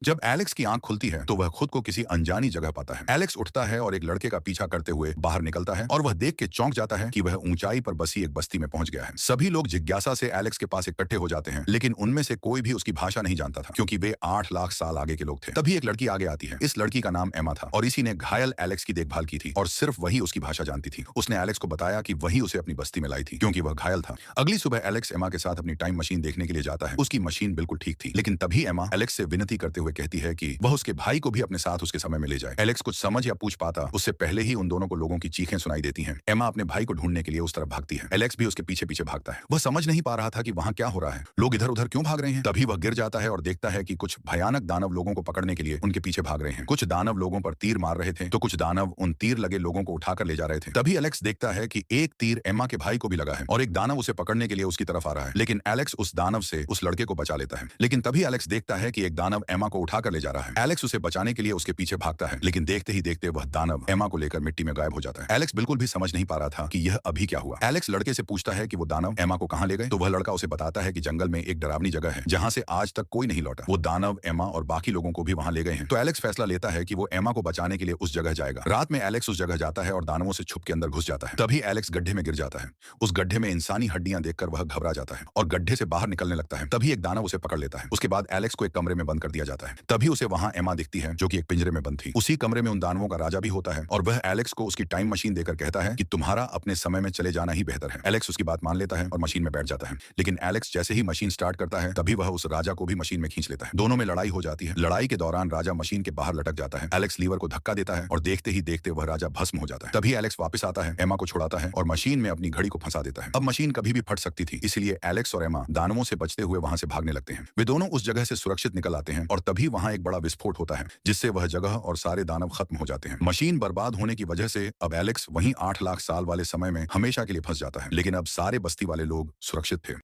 जब एलेक्स की आंख खुलती है तो वह खुद को किसी अनजानी जगह पाता है। एलेक्स उठता है और एक लड़के का पीछा करते हुए बाहर निकलता है और वह देख के चौंक जाता है कि वह ऊंचाई पर बसी एक बस्ती में पहुंच गया है। सभी लोग जिज्ञासा से एलेक्स के पास इकट्ठे हो जाते हैं, लेकिन उनमें से कोई भी उसकी भाषा नहीं जानता था, क्योंकि वे 8 लाख साल आगे के लोग थे। तभी एक लड़की आगे आती है। इस लड़की का नाम एमा था और इसी ने घायल एलेक्स की देखभाल की थी और सिर्फ वही उसकी भाषा जानती थी। उसने एलेक्स को बताया कि वही उसे अपनी बस्ती में लाई थी, क्योंकि वह घायल था। अगली सुबह एलेक्स एमा के साथ अपनी टाइम मशीन देखने के लिए जाता है। उसकी मशीन बिल्कुल ठीक थी, लेकिन तभी एमा एलेक्स से विनती करते हुए कहती है कि वह उसके भाई को भी अपने साथ उसके समय में ले जाए। एलेक्स कुछ समझ या पूछ पाता उससे पहले ही उन दोनों को लोगों की चीखें सुनाई देती हैं। एमा अपने भाई को ढूंढने के लिए उस तरफ भागती है। एलेक्स भी उसके पीछे पीछे भागता है। वह समझ नहीं पा रहा था कि वहां क्या हो रहा है, लोग इधर उधर क्यों भाग रहे हैं। तभी वह गिर जाता है और देखता है कि कुछ भयानक दानव लोगों को पकड़ने के लिए उनके पीछे भाग रहे हैं। कुछ दानव लोगों पर तीर मार रहे थे तो कुछ दानव उन तीर लगे लोगों को उठाकर ले जा रहे थे। तभी एलेक्स देखता है कि एक तीर एमा के भाई को भी लगा है और एक दानव उसे पकड़ने के लिए उसकी तरफ आ रहा है, लेकिन एलेक्स उस दानव से उस लड़के को बचा लेता है। लेकिन तभी एलेक्स देखता है कि एक दानव एमा को उठाकर ले जा रहा है। एलेक्स उसे बचाने के लिए उसके पीछे भागता है, लेकिन देखते ही देखते वह दानव एमा को लेकर मिट्टी में गायब हो जाता है। एलेक्स बिल्कुल भी समझ नहीं पा रहा था कि यह अभी क्या हुआ। एलेक्स लड़के से पूछता है कि वो दानव एमा को कहां ले गए, तो वह लड़का उसे बताता है कि जंगल में एक डरावनी जगह है जहां से आज तक कोई नहीं लौटा। वो दानव एमा और बाकी लोगों को भी वहां ले गए हैं। तो एलेक्स फैसला लेता है कि वो एमा को बचाने के लिए उस जगह जाएगा। रात में एलेक्स उस जगह जाता है और दानवों से छुप के अंदर घुस जाता है। तभी एलेक्स गड्ढे में गिर जाता है। उस गड्ढे में इंसानी हड्डियां देखकर वह घबरा जाता है और गड्ढे से बाहर निकलने लगता है। तभी एक दानव उसे पकड़ लेता है। उसके बाद एलेक्स को एक कमरे में बंद कर दिया जाता है। तभी उसे वहां एमा दिखती है, जो कि एक पिंजरे में बंद थी। उसी कमरे में उन दानवों का राजा भी होता है और वह एलेक्स को उसकी टाइम मशीन देकर कहता है कि तुम्हारा अपने समय में चले जाना ही बेहतर है। एलेक्स उसकी बात मान लेता है और मशीन में बैठ जाता है, लेकिन एलेक्स जैसे ही मशीन स्टार्ट करता है तभी वह उस राजा को भी मशीन में खींच लेता है। दोनों में लड़ाई हो जाती है। लड़ाई के दौरान राजा मशीन के बाहर लटक जाता है। एलेक्स लीवर को धक्का देता है और देखते ही देखते वह राजा भस्म हो जाता है। तभी एलेक्स वापस आता है, एमा को छुड़ाता है और मशीन में अपनी घड़ी को फंसा देता है। अब मशीन कभी भी फट सकती थी, इसलिए एलेक्स और एमा दानवों से बचते हुए वहां से भागने लगते हैं। वे दोनों उस जगह से सुरक्षित निकल आते हैं और तभी वहां एक बड़ा विस्फोट होता है, जिससे वह जगह और सारे दानव खत्म हो जाते हैं। मशीन बर्बाद होने की वजह से अब एलेक्स वहीं 8 लाख साल वाले समय में हमेशा के लिए फंस जाता है, लेकिन अब सारे बस्ती वाले लोग सुरक्षित थे।